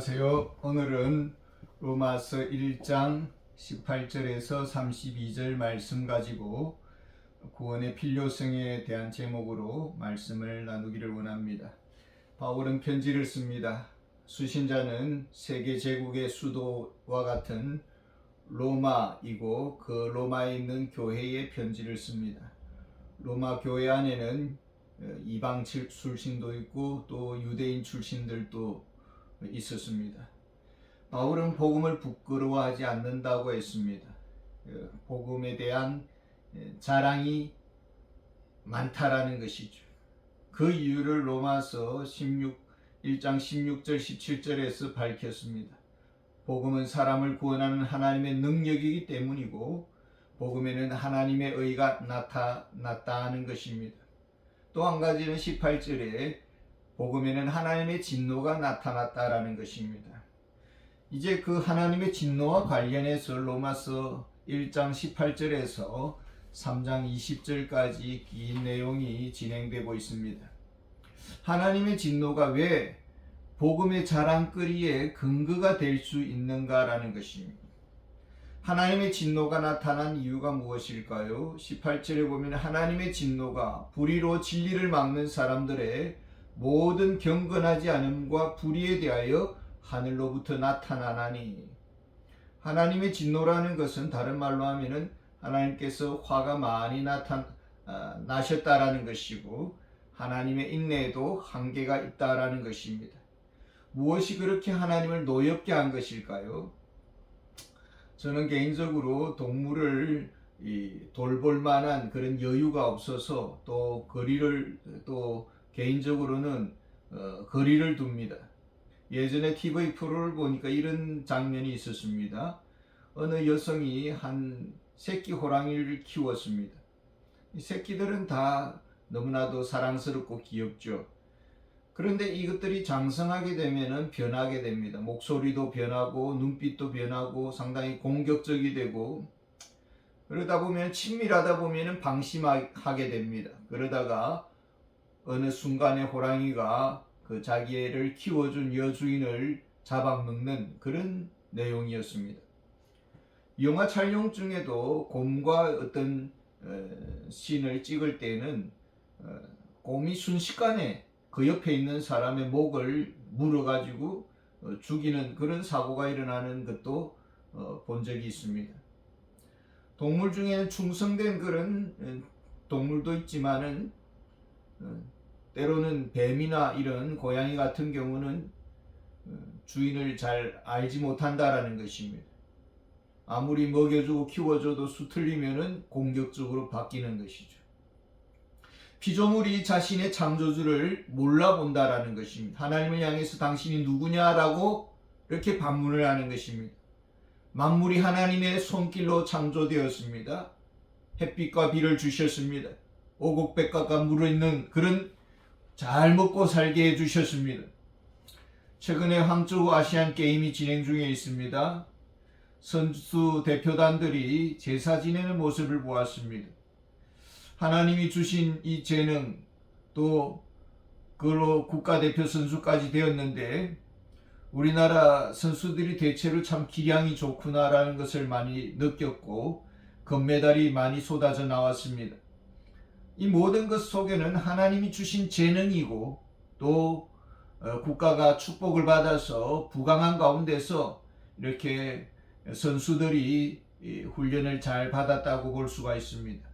안녕하세요. 오늘은 로마서 1장 18절에서 32절 말씀 가지고 구원의 필요성에 대한 제목으로 말씀을 나누기를 원합니다. 바울은 편지를 씁니다. 수신자는 세계 제국의 수도와 같은 로마이고 그 로마에 있는 교회에 편지를 씁니다. 로마 교회 안에는 이방 출신도 있고 또 유대인 출신들도 있었습니다. 바울은 복음을 부끄러워하지 않는다고 했습니다. 복음에 대한 자랑이 많다라는 것이죠. 그 이유를 로마서 1장 16절 17절에서 밝혔습니다. 복음은 사람을 구원하는 하나님의 능력이기 때문이고 복음에는 하나님의 의가 나타났다는 것입니다. 또 한 가지는 18절에 복음에는 하나님의 진노가 나타났다라는 것입니다. 이제 그 하나님의 진노와 관련해서 로마서 1장 18절에서 3장 20절까지 긴 내용이 진행되고 있습니다. 하나님의 진노가 왜 복음의 자랑거리에 근거가 될 수 있는가라는 것입니다. 하나님의 진노가 나타난 이유가 무엇일까요? 18절에 보면 하나님의 진노가 불의로 진리를 막는 사람들의 모든 경건하지 않음과 불의에 대하여 하늘로부터 나타나나니, 하나님의 진노라는 것은 다른 말로 하면은 하나님께서 화가 많이 나셨다라는 것이고 하나님의 인내에도 한계가 있다라는 것입니다. 무엇이 그렇게 하나님을 노엽게 한 것일까요? 저는 개인적으로 동물을 돌볼 만한 그런 여유가 없어서 또 거리를 개인적으로는 거리를 둡니다. 예전에 TV 프로를 보니까 이런 장면이 있었습니다. 어느 여성이 한 새끼 호랑이를 키웠습니다. 이 새끼들은 다 너무나도 사랑스럽고 귀엽죠. 그런데 이것들이 장성하게 되면은 변하게 됩니다. 목소리도 변하고 눈빛도 변하고 상당히 공격적이 되고, 그러다 보면 친밀하다 보면은 방심하게 됩니다. 그러다가 어느 순간에 호랑이가 그 자기를 키워준 여주인을 잡아먹는 그런 내용이었습니다. 영화 촬영 중에도 곰과 어떤 씬을 찍을 때는 곰이 순식간에 그 옆에 있는 사람의 목을 물어가지고 죽이는 그런 사고가 일어나는 것도 본 적이 있습니다. 동물 중에는 충성된 그런 동물도 있지만은 때로는 뱀이나 이런 고양이 같은 경우는 주인을 잘 알지 못한다라는 것입니다. 아무리 먹여주고 키워줘도 수틀리면은 공격적으로 바뀌는 것이죠. 피조물이 자신의 창조주를 몰라본다라는 것입니다. 하나님을 향해서 당신이 누구냐라고 이렇게 반문을 하는 것입니다. 만물이 하나님의 손길로 창조되었습니다. 햇빛과 비를 주셨습니다. 오곡백과가 물어있는 그런 잘 먹고 살게 해주셨습니다. 최근에 황저우 아시안 게임이 진행 중에 있습니다. 선수 대표단들이 제사 지내는 모습을 보았습니다. 하나님이 주신 이 재능, 또 그걸로 국가대표 선수까지 되었는데 우리나라 선수들이 대체로 참 기량이 좋구나라는 것을 많이 느꼈고 금메달이 많이 쏟아져 나왔습니다. 이 모든 것 속에는 하나님이 주신 재능이고 또 국가가 축복을 받아서 부강한 가운데서 이렇게 선수들이 훈련을 잘 받았다고 볼 수가 있습니다.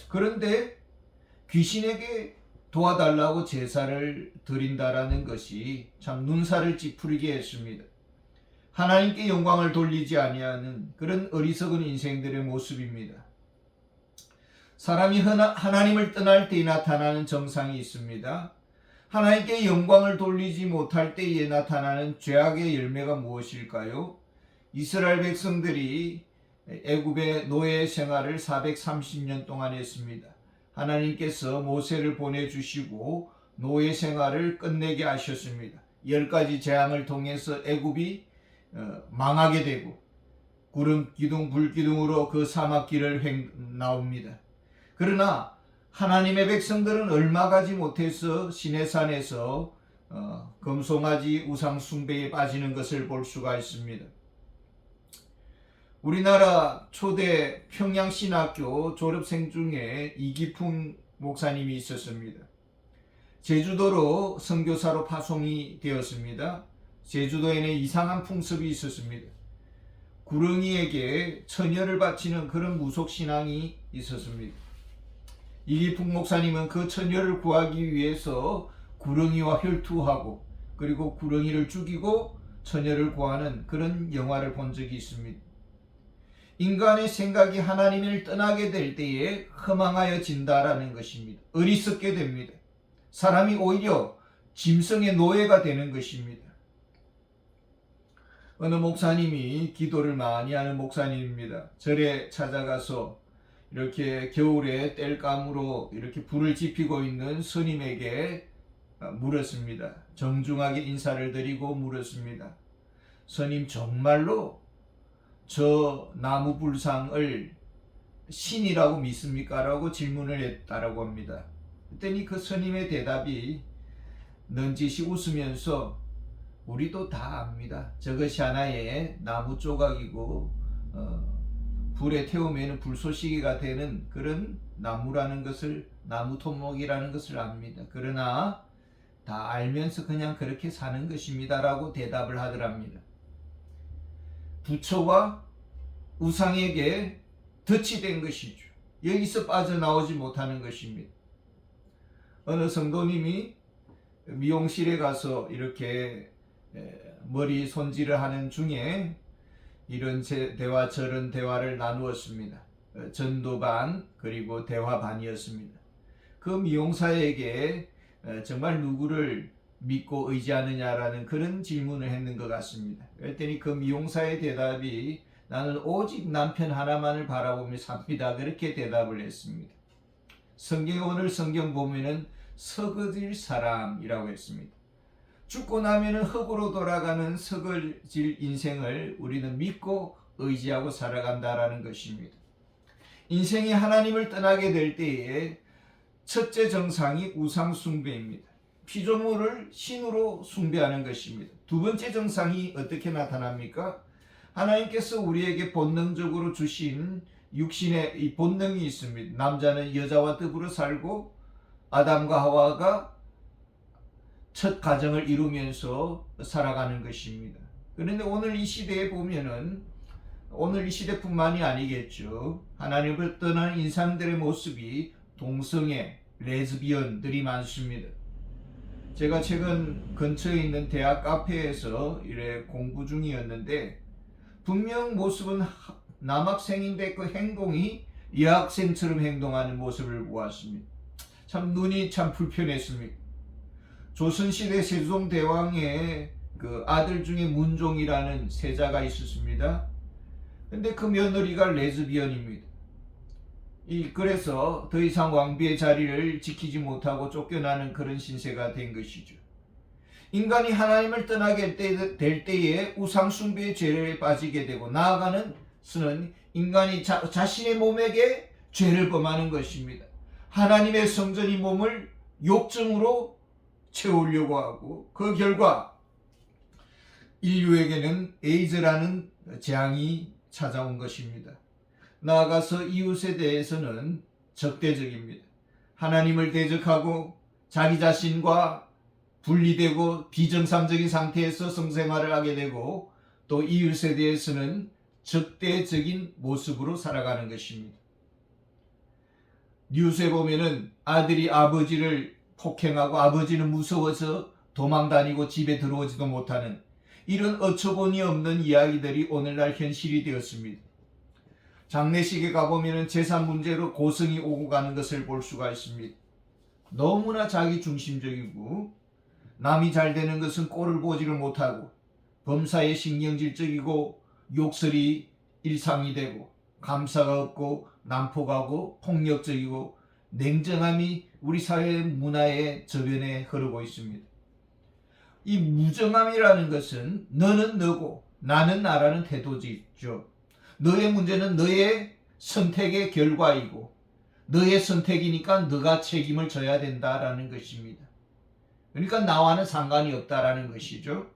그런데 귀신에게 도와달라고 제사를 드린다라는 것이 참 눈살을 찌푸리게 했습니다. 하나님께 영광을 돌리지 아니하는 그런 어리석은 인생들의 모습입니다. 사람이 하나님을 떠날 때에 나타나는 정상이 있습니다. 하나님께 영광을 돌리지 못할 때에 나타나는 죄악의 열매가 무엇일까요? 이스라엘 백성들이 애굽의 노예 생활을 430년 동안 했습니다. 하나님께서 모세를 보내주시고 노예 생활을 끝내게 하셨습니다. 10가지 재앙을 통해서 애굽이 망하게 되고 구름 기둥 불 기둥으로 그 사막길을 나옵니다. 그러나 하나님의 백성들은 얼마 가지 못해서 시내산에서 금송아지 우상 숭배에 빠지는 것을 볼 수가 있습니다. 우리나라 초대 평양신학교 졸업생 중에 이기풍 목사님이 있었습니다. 제주도로 선교사로 파송이 되었습니다. 제주도에는 이상한 풍습이 있었습니다. 구렁이에게 처녀를 바치는 그런 무속신앙이 있었습니다. 이기풍 목사님은 그 처녀를 구하기 위해서 구렁이와 혈투하고 그리고 구렁이를 죽이고 처녀를 구하는 그런 영화를 본 적이 있습니다. 인간의 생각이 하나님을 떠나게 될 때에 허망하여진다라는 것입니다. 어리석게 됩니다. 사람이 오히려 짐승의 노예가 되는 것입니다. 어느 목사님이 기도를 많이 하는 목사님입니다. 절에 찾아가서 이렇게 겨울에 땔감으로 이렇게 불을 지피고 있는 스님에게 물었습니다. 정중하게 인사를 드리고 물었습니다. 스님, 정말로 저 나무 불상을 신이라고 믿습니까? 라고 질문을 했다라고 합니다. 그랬더니 그 스님의 대답이 넌지시 웃으면서 우리도 다 압니다. 저것이 하나의 나무 조각이고 불에 태우면 불쏘시개가 되는 그런 나무라는 것을, 나무 토목이라는 것을 압니다. 그러나 다 알면서 그냥 그렇게 사는 것입니다. 라고 대답을 하더랍니다. 부처와 우상에게 덫이 된 것이죠. 여기서 빠져나오지 못하는 것입니다. 어느 성도님이 미용실에 가서 이렇게 머리 손질을 하는 중에 이런 대화 저런 대화를 나누었습니다. 전도 반 그리고 대화 반이었습니다. 그 미용사에게 정말 누구를 믿고 의지하느냐라는 그런 질문을 했는 것 같습니다. 그랬더니 그 미용사의 대답이 나는 오직 남편 하나만을 바라보며 삽니다. 그렇게 대답을 했습니다. 성경에 오늘 성경 보면은 서거질 사람이라고 했습니다. 죽고 나면은 흙으로 돌아가는 서거질 인생을 우리는 믿고 의지하고 살아간다라는 것입니다. 인생이 하나님을 떠나게 될 때에 첫째 정상이 우상 숭배입니다. 피조물을 신으로 숭배하는 것입니다. 두 번째 정상이 어떻게 나타납니까? 하나님께서 우리에게 본능적으로 주신 육신의 이 본능이 있습니다. 남자는 여자와 더불어 살고 아담과 하와가 첫 가정을 이루면서 살아가는 것입니다. 그런데 오늘 이 시대에 보면은 오늘 이 시대뿐만이 아니겠죠. 하나님을 떠난 인상들의 모습이 동성애, 레즈비언들이 많습니다. 제가 최근 근처에 있는 대학 카페에서 이래 공부 중이었는데 분명 모습은 남학생인데 그 행동이 여학생처럼 행동하는 모습을 보았습니다. 참 눈이 참 불편했습니다. 조선시대 세종대왕의 그 아들 중에 문종이라는 세자가 있었습니다. 근데 그 며느리가 레즈비언입니다. 그래서 더 이상 왕비의 자리를 지키지 못하고 쫓겨나는 그런 신세가 된 것이죠. 인간이 하나님을 떠나게 될 때에 우상 숭배의 죄에 빠지게 되고 나아가는 수는 인간이 자신의 몸에게 죄를 범하는 것입니다. 하나님의 성전이 몸을 욕정으로 채우려고 하고 그 결과 인류에게는 에이즈라는 재앙이 찾아온 것입니다. 나아가서 이웃에 대해서는 적대적입니다. 하나님을 대적하고 자기 자신과 분리되고 비정상적인 상태에서 성생활을 하게 되고 또 이웃에 대해서는 적대적인 모습으로 살아가는 것입니다. 뉴스에 보면은 아들이 아버지를 폭행하고 아버지는 무서워서 도망다니고 집에 들어오지도 못하는 이런 어처구니 없는 이야기들이 오늘날 현실이 되었습니다. 장례식에 가보면 재산 문제로 고성이 오고 가는 것을 볼 수가 있습니다. 너무나 자기 중심적이고 남이 잘 되는 것은 꼴을 보지를 못하고 범사에 신경질적이고 욕설이 일상이 되고 감사가 없고 난폭하고 폭력적이고 냉정함이 우리 사회 문화의 저변에 흐르고 있습니다. 이 무정함이라는 것은 너는 너고 나는 나라는 태도지죠. 너의 문제는 너의 선택의 결과이고 너의 선택이니까 너가 책임을 져야 된다라는 것입니다. 그러니까 나와는 상관이 없다라는 것이죠.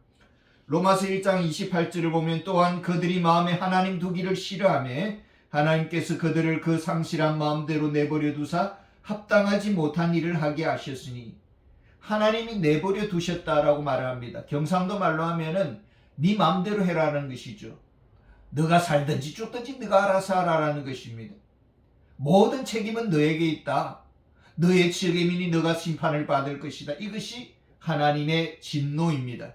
로마서 1장 28절을 보면 또한 그들이 마음에 하나님 두기를 싫어하며 하나님께서 그들을 그 상실한 마음대로 내버려 두사 합당하지 못한 일을 하게 하셨으니, 하나님이 내버려 두셨다라고 말을 합니다. 경상도 말로 하면은 네 마음대로 해라는 것이죠. 너가 살든지 죽든지 너가 알아서 하라는 것입니다. 모든 책임은 너에게 있다. 너의 책임이니 너가 심판을 받을 것이다. 이것이 하나님의 진노입니다.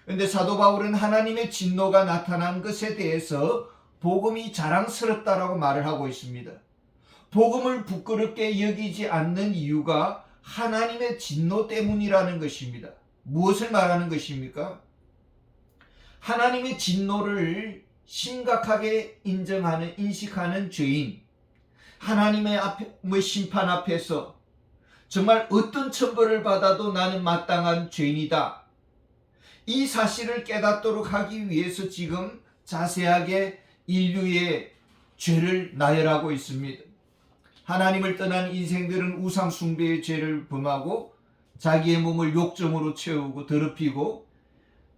그런데 사도 바울은 하나님의 진노가 나타난 것에 대해서 복음이 자랑스럽다라고 말을 하고 있습니다. 복음을 부끄럽게 여기지 않는 이유가 하나님의 진노 때문이라는 것입니다. 무엇을 말하는 것입니까? 하나님의 진노를 심각하게 인식하는 죄인, 하나님의 심판 앞에서 정말 어떤 처벌을 받아도 나는 마땅한 죄인이다, 이 사실을 깨닫도록 하기 위해서 지금 자세하게 인류의 죄를 나열하고 있습니다. 하나님을 떠난 인생들은 우상 숭배의 죄를 범하고 자기의 몸을 욕정으로 채우고 더럽히고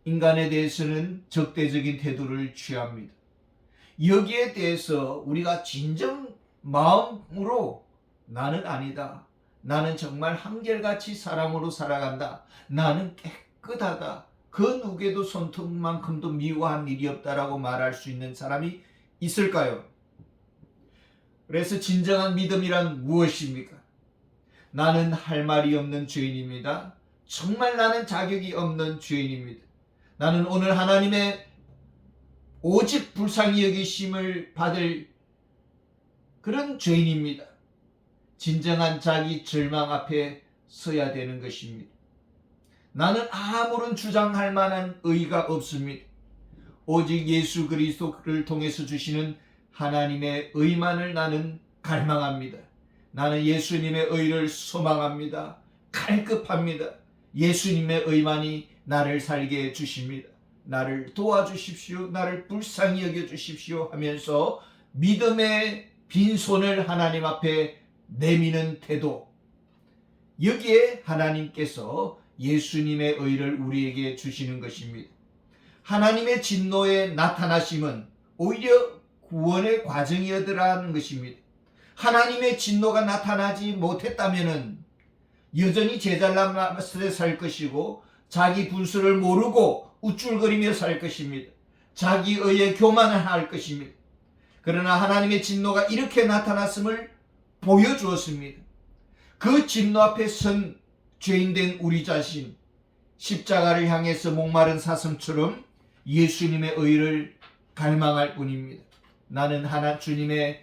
인간에 대해서는 적대적인 태도를 취합니다. 여기에 대해서 우리가 진정 마음으로 나는 아니다, 나는 정말 한결같이 사람으로 살아간다, 나는 깨끗하다, 그 누구에도 손톱만큼도 미워한 일이 없다라고 말할 수 있는 사람이 있을까요? 그래서 진정한 믿음이란 무엇입니까? 나는 할 말이 없는 죄인입니다. 정말 나는 자격이 없는 죄인입니다. 나는 오늘 하나님의 오직 불쌍히 여기심을 받을 그런 죄인입니다. 진정한 자기 절망 앞에 서야 되는 것입니다. 나는 아무런 주장할 만한 의의가 없습니다. 오직 예수 그리스도를 통해서 주시는 하나님의 의만을 나는 갈망합니다. 나는 예수님의 의를 소망합니다. 갈급합니다. 예수님의 의만이 나를 살게 해주십니다. 나를 도와주십시오, 나를 불쌍히 여겨주십시오 하면서 믿음의 빈손을 하나님 앞에 내미는 태도, 여기에 하나님께서 예수님의 의를 우리에게 주시는 것입니다. 하나님의 진노의 나타나심은 오히려 구원의 과정이었더라는 것입니다. 하나님의 진노가 나타나지 못했다면 여전히 제잘난 맛에 살 것이고 자기 분수를 모르고 우쭐거리며 살 것입니다. 자기 의에 교만을 할 것입니다. 그러나 하나님의 진노가 이렇게 나타났음을 보여주었습니다. 그 진노 앞에 선 죄인된 우리 자신, 십자가를 향해서 목마른 사슴처럼 예수님의 의를 갈망할 뿐입니다. 나는 주님의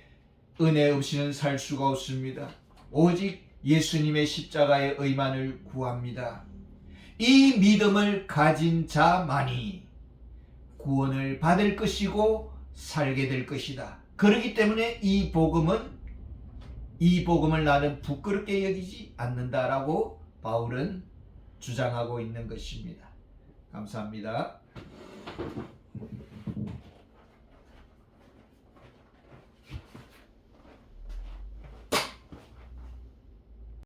은혜 없이는 살 수가 없습니다. 오직 예수님의 십자가의 의만을 구합니다. 이 믿음을 가진 자만이 구원을 받을 것이고 살게 될 것이다. 그렇기 때문에 이 복음을 나는 부끄럽게 여기지 않는다라고 바울은 주장하고 있는 것입니다. 감사합니다.